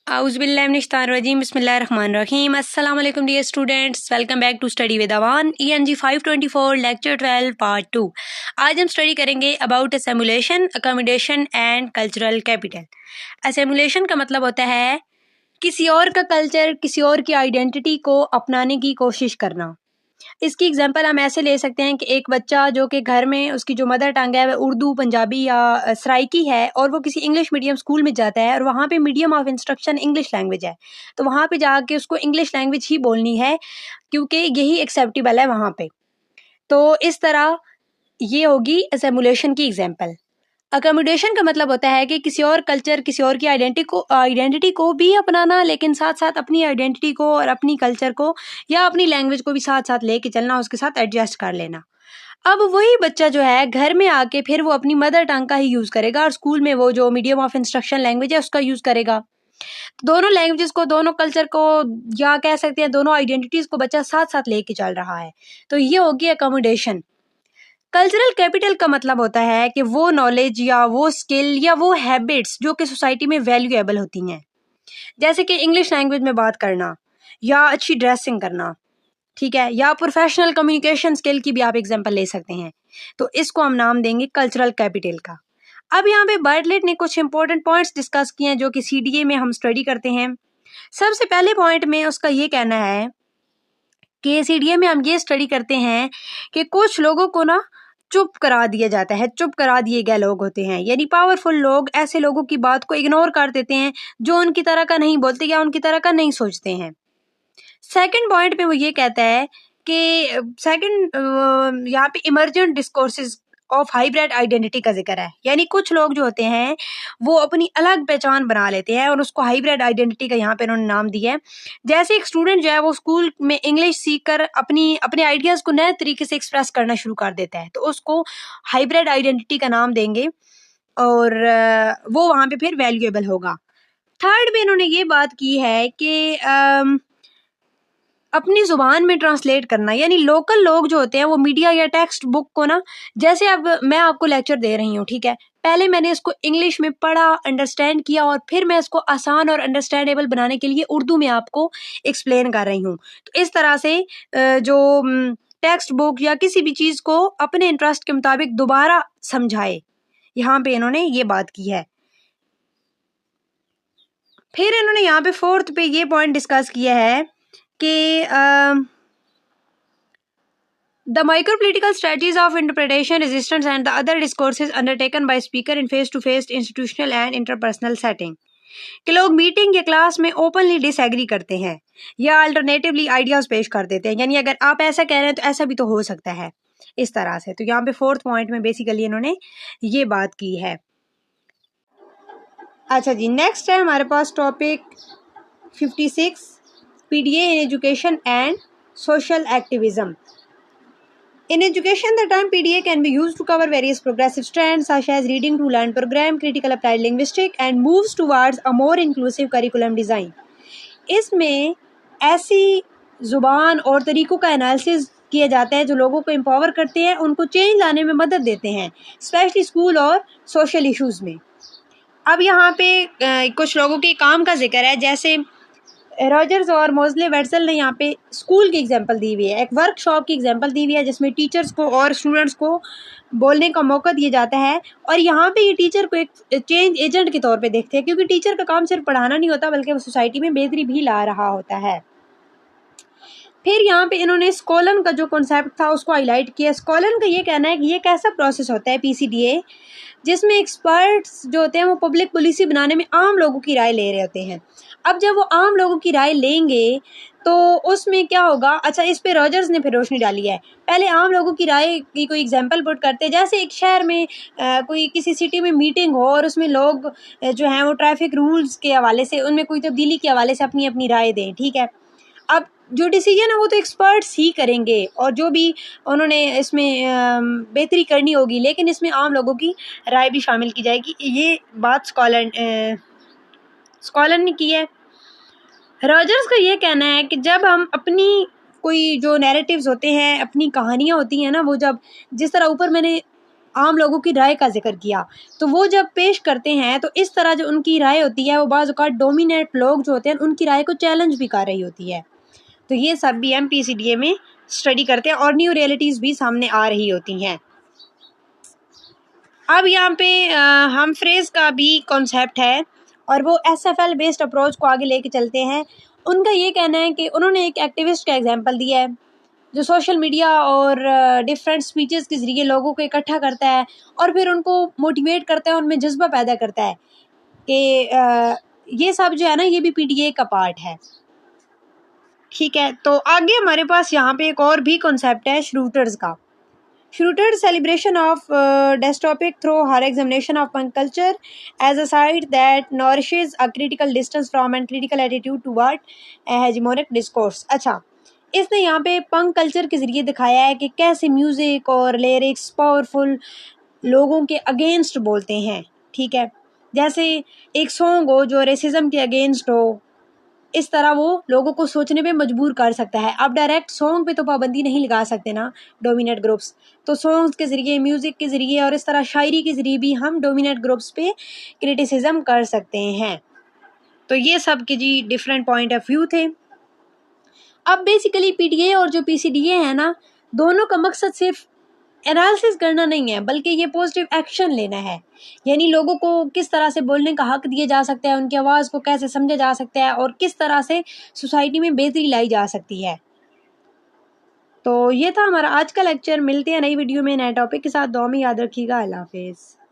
आउज़ुबिल्लाहिमिनश्शैतानिर्रजीम बिस्मिल्लाहिर्रहमानिर्रहीम। अस्सलाम वालेकुम dear students, welcome back to study with Awan ENG 524 lecture 12 part 2। आज हम स्टडी करेंगे about assimilation, accommodation and cultural capital. Assimilation का मतलब होता है किसी और का कल्चर, किसी और की आइडेंटिटी को अपनाने की कोशिश करना। इसकी एग्जांपल हम ऐसे ले सकते हैं कि एक बच्चा जो कि घर में उसकी जो मदर टंग है वह उर्दू, पंजाबी या सराइकी है और वो किसी इंग्लिश मीडियम स्कूल में जाता है और वहाँ पे medium of instruction English language है, तो वहाँ पे जाके उसको इंग्लिश लैंग्वेज ही बोलनी है क्योंकि यही एक्सेप्टेबल है वहाँ पे। तो इस तरह ये होगी असेमुलेशन की एग्जाम्पल। अकोमोडेशन का मतलब होता है कि किसी और कल्चर, किसी और की आइडेंटिटी को भी अपनाना, लेकिन साथ साथ अपनी आइडेंटिटी को और अपनी कल्चर को या अपनी लैंग्वेज को भी साथ साथ लेके चलना, उसके साथ एडजस्ट कर लेना। अब वही बच्चा जो है घर में आके फिर वो अपनी मदर टंग का ही यूज़ करेगा और स्कूल में वो जो मीडियम ऑफ इंस्ट्रक्शन लैंग्वेज है उसका यूज़ करेगा। दोनों लैंग्वेजेस को, दोनों कल्चर को, या कह सकते हैं दोनों आइडेंटिटीज़ को बच्चा साथ साथ लेके चल रहा है, तो ये होगी अकोमोडेशन। कल्चरल कैपिटल का मतलब होता है कि वो नॉलेज या वो स्किल या वो हैबिट्स जो कि सोसाइटी में वैल्यूएबल होती हैं, जैसे कि इंग्लिश लैंग्वेज में बात करना या अच्छी ड्रेसिंग करना, ठीक है, या प्रोफेशनल कम्युनिकेशन स्किल की भी आप एग्जांपल ले सकते हैं। तो इसको हम नाम देंगे कल्चरल कैपिटल का। अब यहाँ पे बार्टलेट ने कुछ इंपॉर्टेंट पॉइंट्स डिस्कस किए हैं जो कि CDA में हम स्टडी करते हैं। सबसे पहले पॉइंट में उसका ये कहना है कि CDA में हम ये स्टडी करते हैं कि कुछ लोगों को ना चुप करा दिया जाता है, चुप करा दिए गए लोग होते हैं, यानी पावरफुल लोग ऐसे लोगों की बात को इग्नोर कर देते हैं जो उनकी तरह का नहीं बोलते या उनकी तरह का नहीं सोचते हैं। सेकंड पॉइंट पे वो ये कहता है कि सेकंड यहाँ पे emergent discourses of hybrid identity का जिक्र है, यानी कुछ लोग जो होते हैं वो अपनी अलग पहचान बना लेते हैं और उसको हाइब्रिड आइडेंटिटी का यहाँ पे उन्होंने नाम दिया है। जैसे एक स्टूडेंट जो है वो स्कूल में इंग्लिश सीखकर अपने आइडियाज को नए तरीके से एक्सप्रेस करना शुरू कर देता है, तो उसको हाइब्रिड आइडेंटिटी का नाम देंगे और वो वहाँ पे फिर वैल्यूएबल होगा। थर्ड में इन्होंने ये बात की है कि अपनी जुबान में ट्रांसलेट करना, यानी लोकल लोग जो होते हैं वो मीडिया या टेक्स्ट बुक को ना, जैसे अब मैं आपको लेक्चर दे रही हूँ, ठीक है, पहले मैंने इसको इंग्लिश में पढ़ा, अंडरस्टैंड किया और फिर मैं इसको आसान और अंडरस्टैंडेबल बनाने के लिए उर्दू में आपको एक्सप्लेन कर रही हूँ। तो इस तरह से जो टेक्स्ट बुक या किसी भी चीज़ को अपने इंटरेस्ट के मुताबिक दोबारा समझाए, यहाँ पे इन्होंने ये बात की है। फिर इन्होंने यहाँ पे फोर्थ पे ये पॉइंट डिस्कस किया है कि the micropolitical strategies of interpretation, resistance and the other discourses undertaken by speaker in face-to-face, institutional and interpersonal setting, कि लोग मीटिंग या क्लास में ओपनली डिसएग्री करते हैं या अल्टरनेटिवली आइडियाज पेश कर देते हैं, यानी अगर आप ऐसा कह रहे हैं तो ऐसा भी तो हो सकता है, इस तरह से। तो यहाँ पे फोर्थ पॉइंट में बेसिकली इन्होंने ये बात की है। अच्छा जी, नेक्स्ट है हमारे पास topic 56, PDA in education and social activism. In education, the term PDA can be used to cover various progressive strands such as reading to learn program, critical applied linguistics, and moves towards a more inclusive curriculum design. इसमें ऐसी जुबान और तरीक़ों का analysis किया जाता है जो लोगों को एम्पावर करते हैं, उनको चेंज लाने में मदद देते हैं, स्पेशली स्कूल और सोशल इश्यूज़ में। अब यहाँ पे कुछ लोगों के काम का जिक्र है, जैसे रॉजर्स और मोज़ले वेट्सल ने यहाँ पे स्कूल की एग्जांपल दी हुई है, एक वर्कशॉप की एग्जांपल दी हुई है जिसमें टीचर्स को और स्टूडेंट्स को बोलने का मौका दिया जाता है और यहाँ पे ये टीचर को एक चेंज एजेंट के तौर पे देखते हैं, क्योंकि टीचर का काम सिर्फ पढ़ाना नहीं होता बल्कि वो सोसाइटी में बेहतरी भी ला रहा होता है। फिर यहाँ पे इन्होंने स्कॉलन का जो कॉन्सेप्ट था उसको हाईलाइट किया। स्कॉलन का ये कहना है कि ये एक ऐसा प्रोसेस होता है PCDA जिसमें एक्सपर्ट्स जो होते हैं वो पब्लिक पॉलिसी बनाने में आम लोगों की राय ले रहे होते हैं। अब जब वो आम लोगों की राय लेंगे तो उसमें क्या होगा, अच्छा इस पे रॉजर्स ने फिर रोशनी डाली है। पहले आम लोगों की राय की कोई एग्जांपल पुट करते हैं, जैसे एक शहर में कोई किसी सिटी में मीटिंग हो और उसमें लोग जो हैं वो ट्रैफिक रूल्स के हवाले से, उनमें कोई तब्दीली के हवाले से अपनी अपनी राय दें, ठीक है। अब जो डिसीजन है वो तो एक्सपर्ट्स ही करेंगे और जो भी उन्होंने इसमें बेहतरी करनी होगी, लेकिन इसमें आम लोगों की राय भी शामिल की जाएगी। ये बात स्कॉलर ने की है। रॉजर्स का ये कहना है कि जब हम अपनी कोई जो नैरेटिव्स होते हैं, अपनी कहानियाँ होती हैं ना, वो जब जिस तरह ऊपर मैंने आम लोगों की राय का जिक्र किया। तो वो जब पेश करते हैं तो इस तरह जो उनकी राय होती है वो बाज़ औक़ात डोमिनेट लोग जो होते हैं उनकी राय को चैलेंज भी कर रही होती है। तो ये सब भी हम PCDA में स्टडी करते हैं और न्यू रियलिटीज़ भी सामने आ रही होती हैं। अब यहाँ पे हम फ्रेज़ का भी कॉन्सेप्ट है और वो SFL बेस्ड अप्रोच को आगे लेके चलते हैं। उनका ये कहना है कि उन्होंने एक एक्टिविस्ट का एग्जांपल दिया है जो सोशल मीडिया और डिफरेंट स्पीचेस के ज़रिए लोगों को इकट्ठा करता है और फिर उनको मोटिवेट करता है, उनमें जज्बा पैदा करता है कि ये सब जो है ना ये भी PDA का पार्ट है। ठीक है, तो आगे हमारे पास यहाँ पे एक और भी कॉन्सेप्ट है श्रूटर्स का। Schroeder's celebration of dystopic through her examination of punk culture as a site that nourishes a critical distance from and critical attitude toward a hegemonic discourse। अच्छा, इसने यहाँ पे पंक कल्चर के ज़रिए दिखाया है कि कैसे म्यूज़िक और लिरिक्स पावरफुल लोगों के अगेंस्ट बोलते हैं। ठीक है, जैसे एक सॉन्ग हो जो रेसिज्म के अगेंस्ट हो, इस तरह वो लोगों को सोचने पे मजबूर कर सकता है। अब डायरेक्ट सॉन्ग पे तो पाबंदी नहीं लगा सकते ना डोमिनेट ग्रुप्स, तो सॉन्ग्स के ज़रिए, म्यूज़िक के ज़रिए और इस तरह शायरी के ज़रिए भी हम डोमिनेट ग्रुप्स पे क्रिटिसिज्म कर सकते हैं। तो ये सब के जी डिफरेंट पॉइंट ऑफ व्यू थे। अब बेसिकली PDA और जो PCDA है ना, दोनों का मकसद सिर्फ एनालिसिस करना नहीं है बल्कि ये पॉजिटिव एक्शन लेना है। यानी लोगों को किस तरह से बोलने का हक दिया जा सकता है, उनकी आवाज़ को कैसे समझा जा सकता है और किस तरह से सोसाइटी में बेहतरी लाई जा सकती है। तो ये था हमारा आज का लेक्चर। मिलते हैं नई वीडियो में नए टॉपिक के साथ। दुआ में याद रखिएगा। अल्लाह हाफिज़।